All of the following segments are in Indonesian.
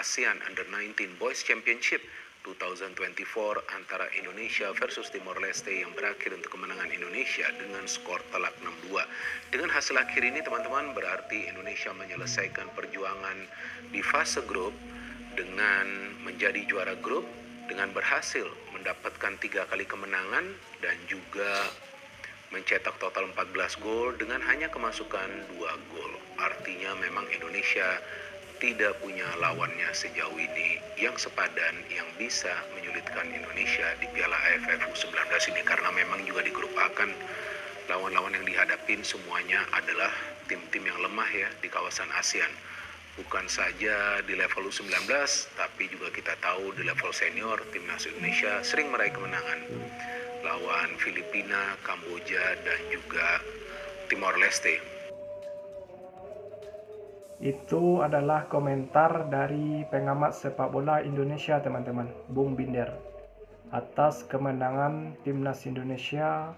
ASEAN Under-19 Boys Championship 2024 antara Indonesia versus Timor Leste yang berakhir untuk kemenangan Indonesia dengan skor telak 6-2. Dengan hasil akhir ini teman-teman, berarti Indonesia menyelesaikan perjuangan di fase grup dengan menjadi juara grup, dengan berhasil mendapatkan 3 kali kemenangan dan juga mencetak total 14 gol dengan hanya kemasukan 2 gol. Artinya memang Indonesia tidak punya lawannya sejauh ini yang sepadan yang bisa menyulitkan Indonesia di Piala AFF U19 ini, karena memang juga di grup A kan lawan-lawan yang dihadapin semuanya adalah tim-tim yang lemah ya di kawasan ASEAN. Bukan saja di level U19, tapi juga kita tahu di level senior timnas Indonesia sering meraih kemenangan lawan Filipina, Kamboja, dan juga Timor Leste. Itu adalah komentar dari pengamat sepak bola Indonesia teman-teman, Bung Binder, atas kemenangan timnas Indonesia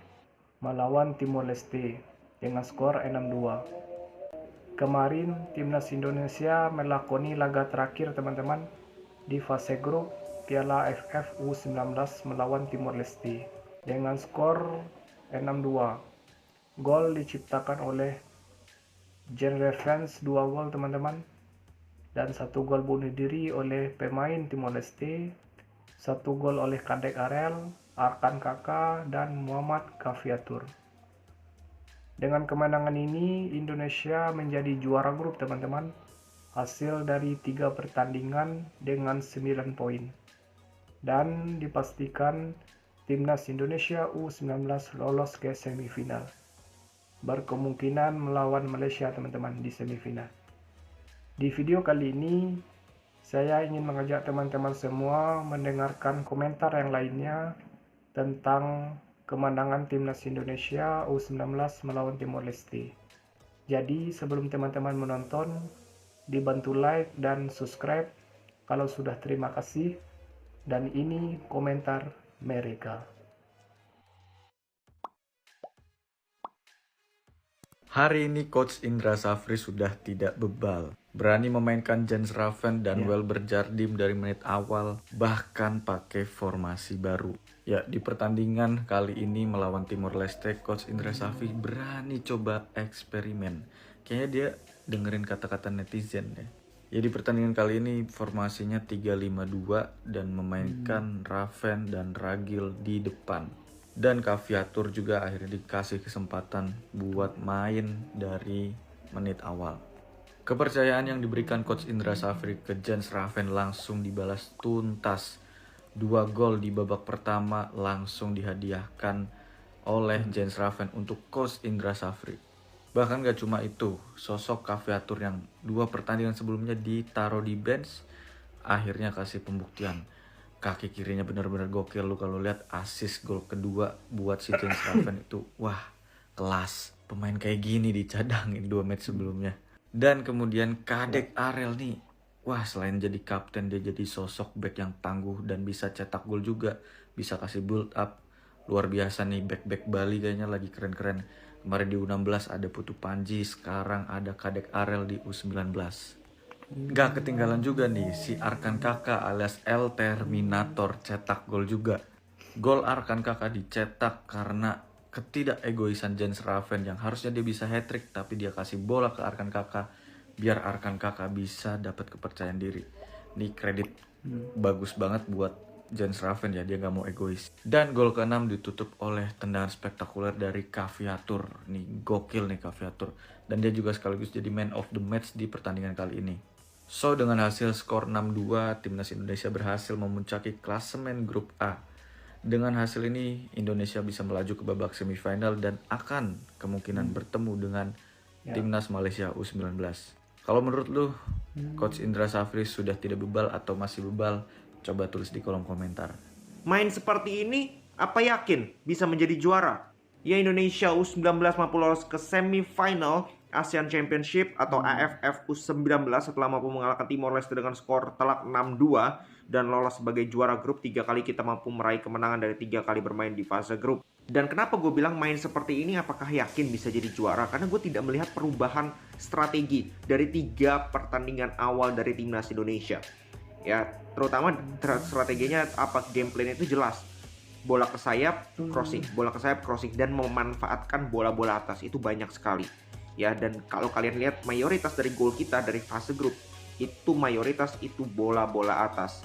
melawan Timor Leste dengan skor 6-2. Kemarin timnas Indonesia melakoni laga terakhir teman-teman di fase grup Piala AFF U19 melawan Timor Leste dengan skor 6-2. Gol diciptakan oleh Jean Revens 2 gol teman-teman, dan 1 gol bunuh diri oleh pemain Timor Leste, 1 gol oleh Kadek Arel, Arkan Kaka, dan Muhammad Kafiatur. Dengan kemenangan ini Indonesia menjadi juara grup teman-teman, hasil dari 3 pertandingan dengan 9 poin, dan dipastikan timnas Indonesia U19 lolos ke semifinal, berkemungkinan melawan Malaysia teman-teman di semifinal. Di video kali ini saya ingin mengajak teman-teman semua mendengarkan komentar yang lainnya tentang kemenangan timnas Indonesia U19 melawan Timor Leste. Jadi sebelum teman-teman menonton, dibantu like dan subscribe kalau sudah, terima kasih. Dan ini komentar mereka. Hari ini Coach Indra Safri sudah tidak bebal. Berani memainkan Jens Raven dan Welber Jardim dari menit awal, bahkan pakai formasi baru. Ya, di pertandingan kali ini melawan Timor Leste, Coach Indra Safri berani coba eksperimen. Kayaknya dia dengerin kata-kata netizen deh. Ya, di pertandingan kali ini formasinya 3-5-2 dan memainkan Raven dan Ragil di depan. Dan Kafiatur juga akhirnya dikasih kesempatan buat main dari menit awal. Kepercayaan yang diberikan Coach Indra Safri ke Jens Raven langsung dibalas tuntas. 2 gol di babak pertama langsung dihadiahkan oleh Jens Raven untuk Coach Indra Safri. Bahkan gak cuma itu, sosok Kafiatur yang 2 pertandingan sebelumnya ditaruh di bench akhirnya kasih pembuktian. Kaki kirinya benar-benar gokil. Lu kalau lihat assist gol kedua buat si Jens Raven itu, wah, kelas. Pemain kayak gini dicadangin 2 match sebelumnya. Dan kemudian Kadek Arel nih, wah, selain jadi kapten dia jadi sosok back yang tangguh dan bisa cetak gol juga, bisa kasih build up. Luar biasa nih, back Bali kayaknya lagi keren-keren. Kemarin di U16 ada Putu Panji, sekarang ada Kadek Arel di U19. Gak ketinggalan juga nih si Arkan Kaka alias El Terminator cetak gol juga. Gol Arkan Kaka dicetak karena ketidakegoisan Jens Raven yang harusnya dia bisa hat-trick, tapi dia kasih bola ke Arkan Kaka biar Arkan Kaka bisa dapat kepercayaan diri. Nih kredit bagus banget buat Jens Raven ya, dia gak mau egois. Dan gol ke-6 ditutup oleh tendangan spektakuler dari Kafiatur. Nih gokil nih Kafiatur. Dan dia juga sekaligus jadi man of the match di pertandingan kali ini. So, dengan hasil skor 6-2, timnas Indonesia berhasil memuncaki klasemen grup A. Dengan hasil ini, Indonesia bisa melaju ke babak semifinal dan akan kemungkinan bertemu dengan timnas Malaysia U19. Kalau menurut lu, Coach Indra Safri sudah tidak bebal atau masih bebal? Coba tulis di kolom komentar. Main seperti ini, apa yakin bisa menjadi juara? Ya, Indonesia U19 mampu lolos ke semifinal ASEAN Championship atau AFF U19 setelah mampu mengalahkan Timor Leste dengan skor telak 6-2 dan lolos sebagai juara grup. 3 kali kita mampu meraih kemenangan dari 3 kali bermain di fase grup. Dan kenapa gue bilang main seperti ini apakah yakin bisa jadi juara? Karena gue tidak melihat perubahan strategi dari 3 pertandingan awal dari timnas Indonesia. Ya, terutama strateginya apa, game plan itu jelas. Bola ke sayap, crossing, bola ke sayap, crossing, dan memanfaatkan bola-bola atas itu banyak sekali. Ya, dan kalau kalian lihat mayoritas dari gol kita dari fase grup itu mayoritas itu bola-bola atas.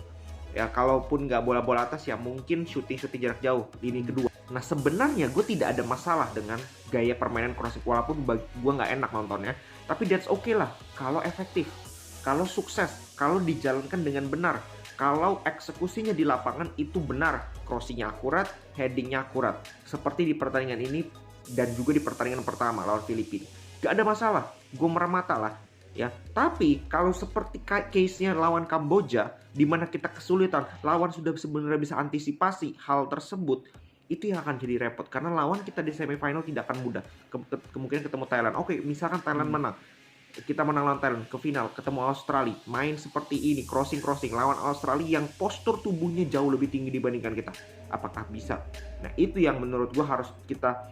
Ya, kalaupun nggak bola-bola atas ya mungkin shooting jarak jauh lini kedua. Nah, sebenarnya gue tidak ada masalah dengan gaya permainan crossing, walaupun gue nggak enak nontonnya, tapi that's okay lah kalau efektif, kalau sukses, kalau dijalankan dengan benar, kalau eksekusinya di lapangan itu benar, crossingnya akurat, headingnya akurat, seperti di pertandingan ini dan juga di pertandingan pertama lawan Filipina. Gak ada masalah, gue meremata lah. Ya, tapi kalau seperti case-nya lawan Kamboja, di mana kita kesulitan, lawan sudah sebenarnya bisa antisipasi hal tersebut, itu yang akan jadi repot. Karena lawan kita di semifinal tidak akan mudah. Kemungkinan ketemu Thailand. Oke, misalkan Thailand menang, kita menang lawan Thailand ke final, ketemu Australia, main seperti ini, crossing lawan Australia yang postur tubuhnya jauh lebih tinggi dibandingkan kita. Apakah bisa? Nah, itu yang menurut gue harus kita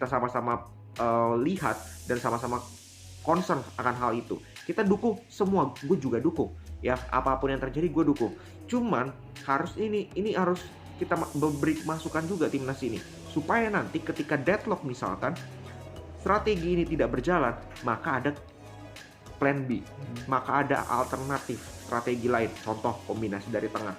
sama-sama lihat dan sama-sama concern akan hal itu. Kita dukung semua, gue juga dukung. Ya, apapun yang terjadi gue dukung. Cuman harus ini harus kita beri masukan juga timnas ini, supaya nanti ketika deadlock misalkan strategi ini tidak berjalan, maka ada plan B, maka ada alternatif strategi lain. Contoh kombinasi dari tengah,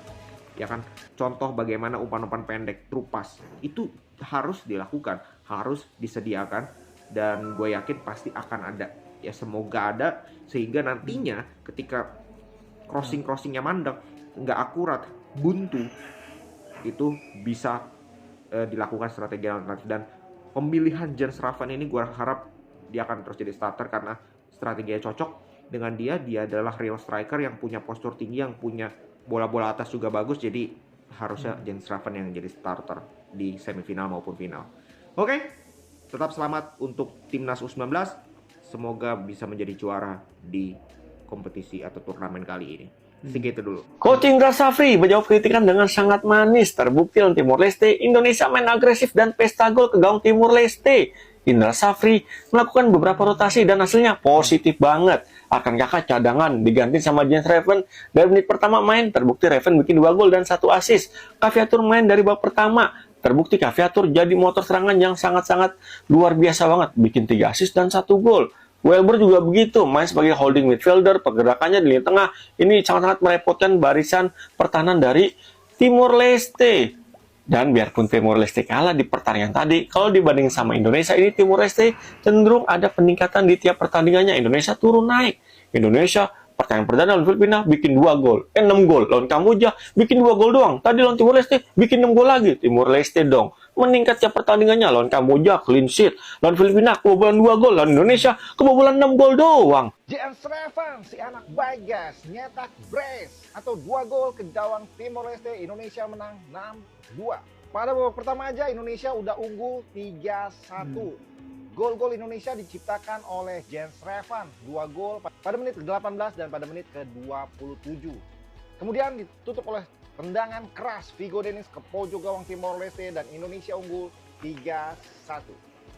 ya kan? Contoh bagaimana umpan-umpan pendek, through pass, itu harus dilakukan, harus disediakan, dan gue yakin pasti akan ada. Ya, semoga ada, sehingga nantinya ketika crossingnya mandek, nggak akurat, buntu, itu bisa dilakukan strategi alternatif. Dan pemilihan Jens Raven ini gue harap dia akan terus jadi starter, karena strateginya cocok dengan dia adalah real striker yang punya postur tinggi, yang punya bola-bola atas juga bagus. Jadi harusnya Jens Raven yang jadi starter di semifinal maupun final. Oke, tetap selamat untuk timnas U19. Semoga bisa menjadi juara di kompetisi atau turnamen kali ini. Segitu dulu. Coach Indra Safri menjawab kritikan dengan sangat manis. Terbukti lawan Timor Leste, Indonesia main agresif dan pesta gol ke gawang Timor Leste. Indra Safri melakukan beberapa rotasi dan hasilnya positif banget. Akan kakak cadangan diganti sama Jens Raven. Dari menit pertama main, terbukti Raven bikin 2 gol dan 1 assist. Caviatur main dari babak pertama. Terbukti Caviatur jadi motor serangan yang sangat-sangat luar biasa banget. Bikin 3 assist dan 1 gol. Welber juga begitu, main sebagai holding midfielder, pergerakannya di lini tengah. Ini sangat-sangat merepotkan barisan pertahanan dari Timor Leste. Dan biarpun Timor Leste kalah di pertandingan tadi, kalau dibanding sama Indonesia, ini Timor Leste cenderung ada peningkatan di tiap pertandingannya. Indonesia turun naik. Indonesia pertandingan perdana lawan Filipina bikin 2 gol, 6 gol. Lawan Kamboja bikin 2 gol doang. Tadi lawan Timor Leste bikin 6 gol lagi. Timor Leste dong. Meningkat tiap pertandingannya. Lawan Kamboja clean sheet. Lawan Filipina kebobolan 2 gol. Lawan Indonesia kebobolan 6 gol doang. Jens Raven, si anak baik guys, nyetak brace atau 2 gol ke gawang Timor Leste. Indonesia menang 6-2. Pada babak pertama aja Indonesia udah unggul 3-1. Gol-gol Indonesia diciptakan oleh Jens Raven, 2 gol pada menit ke-18 dan pada menit ke-27. Kemudian ditutup oleh tendangan keras Vigo Dennis ke pojok gawang Timor Leste dan Indonesia unggul 3-1.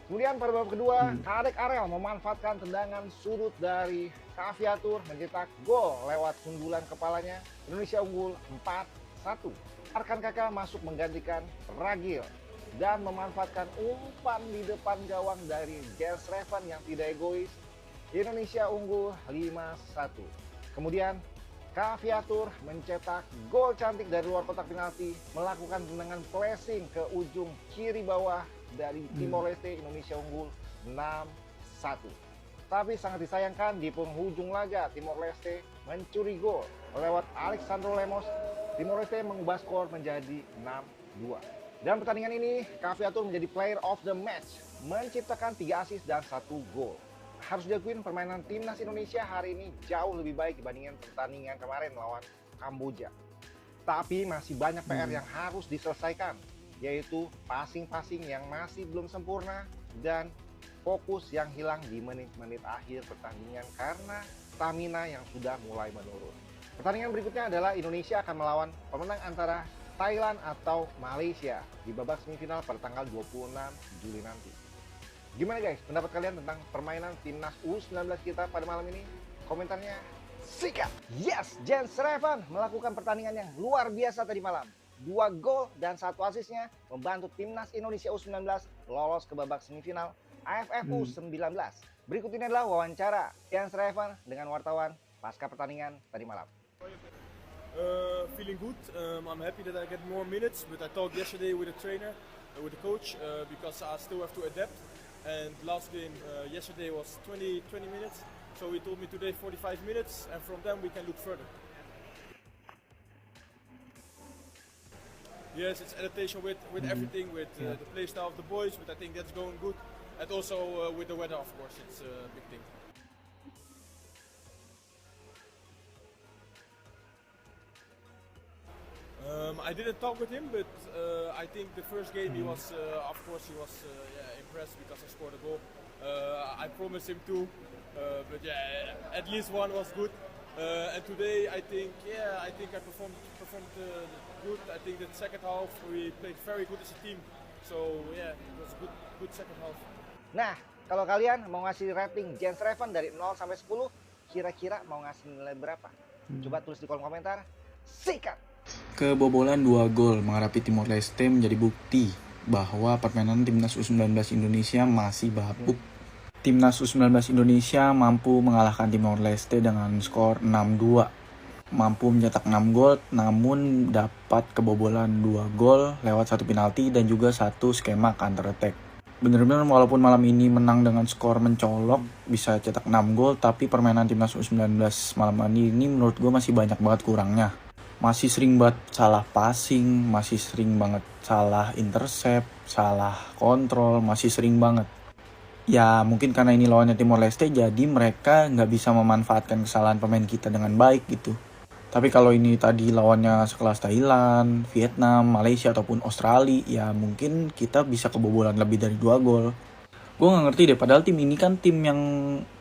Kemudian pada babak kedua, Kadek Arel memanfaatkan tendangan sudut dari Caviatur mencetak gol lewat sundulan kepalanya. Indonesia unggul 4-1. Arkan Kakak masuk menggantikan Ragil dan memanfaatkan umpan di depan gawang dari Jens Raven yang tidak egois. Indonesia unggul 5-1. Kemudian Caviatur mencetak gol cantik dari luar kotak penalti, melakukan tendangan pressing ke ujung kiri bawah dari Timor Leste. Indonesia unggul 6-1. Tapi sangat disayangkan di penghujung laga Timor Leste mencuri gol lewat Alexandro Lemos. Timor Leste mengubah skor menjadi 6-2. Dan pertandingan ini, Caviatur menjadi player of the match, menciptakan 3 assist dan 1 gol. Harus diakuin permainan timnas Indonesia hari ini jauh lebih baik dibandingkan pertandingan kemarin melawan Kamboja. Tapi masih banyak PR yang harus diselesaikan, yaitu passing-passing yang masih belum sempurna dan fokus yang hilang di menit-menit akhir pertandingan karena stamina yang sudah mulai menurun. Pertandingan berikutnya adalah Indonesia akan melawan pemenang antara Thailand atau Malaysia di babak semifinal pada tanggal 26 Juli nanti. Gimana guys, pendapat kalian tentang permainan timnas U19 kita pada malam ini? Komentarnya Sikat! Yes, Jens Reven melakukan pertandingan yang luar biasa tadi malam. 2 gol dan 1 asisnya membantu timnas Indonesia U19 lolos ke babak semifinal AFF U19. Berikut ini adalah wawancara Jens Reven dengan wartawan pasca pertandingan tadi malam. Feeling good. I'm happy that I get more minutes, but I talked yesterday with the trainer, with the coach, because I still have to adapt. And last game yesterday was 20 minutes, so he told me today 45 minutes, and from then we can look further. Yes, it's adaptation with everything, with the play style of the boys, but I think that's going good. And also with the weather, of course, it's a big thing. I didn't talk with him, but I think the first game he was, of course, impressed because I scored a goal. I promised him two, but at least one was good. And today, I think I performed good. I think the second half we played very good as a team. So it was a good second half. Nah, kalau kalian mau ngasih rating Jens Reven dari 0 sampai 10, kira-kira mau ngasih nilai berapa? Coba tulis di kolom komentar. Sikat! Kebobolan 2 gol menghadapi Timor Leste menjadi bukti bahwa permainan timnas U19 Indonesia masih bapuk. Timnas U19 Indonesia mampu mengalahkan Timor Leste dengan skor 6-2. Mampu mencetak 6 gol namun dapat kebobolan 2 gol lewat 1 penalti dan juga 1 skema counter attack. Bener-bener walaupun malam ini menang dengan skor mencolok, bisa cetak 6 gol, tapi permainan timnas U19 malam ini menurut gue masih banyak banget kurangnya. Masih sering banget salah passing, masih sering banget salah intercept, salah kontrol, masih sering banget. Ya mungkin karena ini lawannya Timor Leste, jadi mereka nggak bisa memanfaatkan kesalahan pemain kita dengan baik gitu. Tapi kalau ini tadi lawannya sekelas Thailand, Vietnam, Malaysia ataupun Australia, ya mungkin kita bisa kebobolan lebih dari 2 gol. Gue nggak ngerti deh, padahal tim ini kan tim yang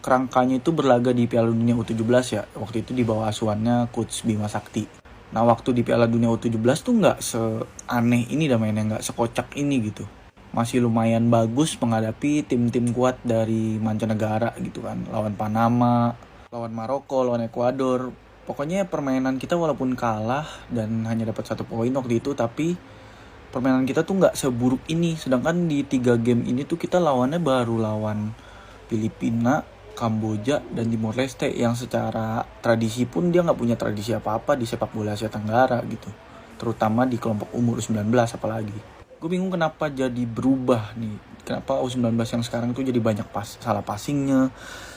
kerangkanya itu berlaga di Piala Dunia U17 ya. Waktu itu di bawah asuhannya Coach Bima Sakti. Nah waktu di Piala Dunia U17 tuh nggak seaneh ini dah mainnya, nggak sekocak ini gitu. Masih lumayan bagus menghadapi tim-tim kuat dari mancanegara gitu kan. Lawan Panama, lawan Maroko, lawan Ekuador. Pokoknya permainan kita walaupun kalah dan hanya dapat 1 poin waktu itu, tapi permainan kita tuh nggak seburuk ini. Sedangkan di 3 game ini tuh kita lawannya baru lawan Filipina, Kamboja, dan Timor Leste yang secara tradisi pun dia nggak punya tradisi apa-apa di sepak bola Asia Tenggara gitu. Terutama di kelompok umur 19 apalagi. Gue bingung kenapa jadi berubah nih. Kenapa U19 yang sekarang tuh jadi banyak salah passingnya,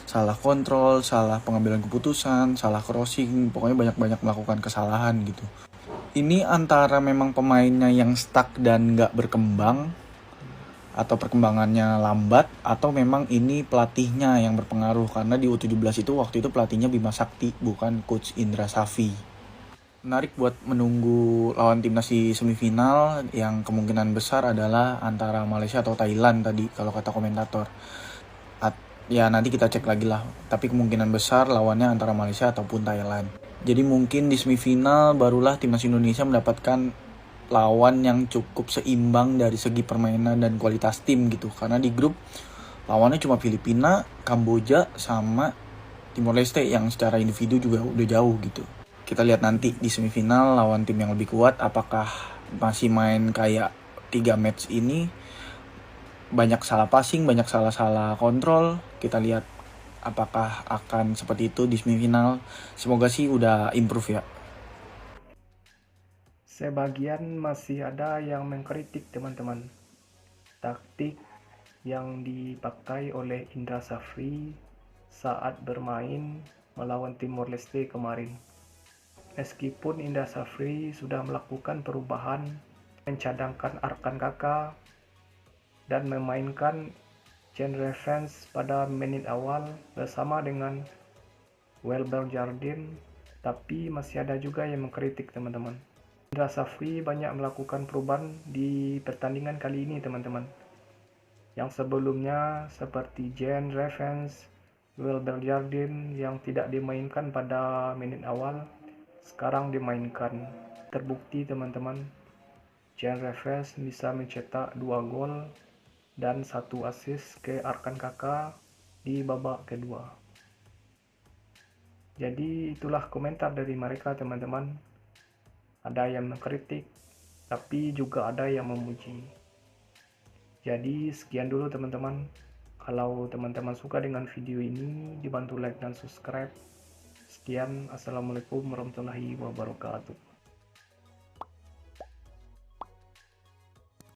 salah kontrol, salah pengambilan keputusan, salah crossing. Pokoknya banyak-banyak melakukan kesalahan gitu. Ini antara memang pemainnya yang stuck dan nggak berkembang, atau perkembangannya lambat, atau memang ini pelatihnya yang berpengaruh. Karena di U17 itu waktu itu pelatihnya Bima Sakti, bukan Coach Indra Safri. Menarik buat menunggu lawan timnas di semifinal yang kemungkinan besar adalah antara Malaysia atau Thailand tadi kalau kata komentator. Ya nanti kita cek lagi lah, tapi kemungkinan besar lawannya antara Malaysia ataupun Thailand. Jadi mungkin di semifinal barulah timnas Indonesia mendapatkan lawan yang cukup seimbang dari segi permainan dan kualitas tim gitu. Karena di grup lawannya cuma Filipina, Kamboja, sama Timor Leste yang secara individu juga udah jauh gitu. Kita lihat nanti di semifinal lawan tim yang lebih kuat, apakah masih main kayak 3 match ini, banyak salah passing, banyak salah kontrol. Kita lihat apakah akan seperti itu di semifinal. Semoga sih udah improve ya. Sebagian masih ada yang mengkritik teman-teman taktik yang dipakai oleh Indra Safri saat bermain melawan Timor Leste kemarin. Meskipun Indra Safri sudah melakukan perubahan, mencadangkan Arkan Kaka dan memainkan Jens Reven pada menit awal bersama dengan Welber Jardim, tapi masih ada juga yang mengkritik teman-teman. Indra Safri banyak melakukan perubahan di pertandingan kali ini teman-teman. Yang sebelumnya seperti Jens Reven, Welber Jardim yang tidak dimainkan pada menit awal, sekarang dimainkan. Terbukti teman-teman, Jens Reven bisa mencetak 2 gol dan 1 assist ke Arkan Kaka di babak kedua. Jadi itulah komentar dari mereka teman-teman. Ada yang mengkritik, tapi juga ada yang memuji. Jadi sekian dulu teman-teman. Kalau teman-teman suka dengan video ini, dibantu like dan subscribe. Sekian, assalamualaikum warahmatullahi wabarakatuh.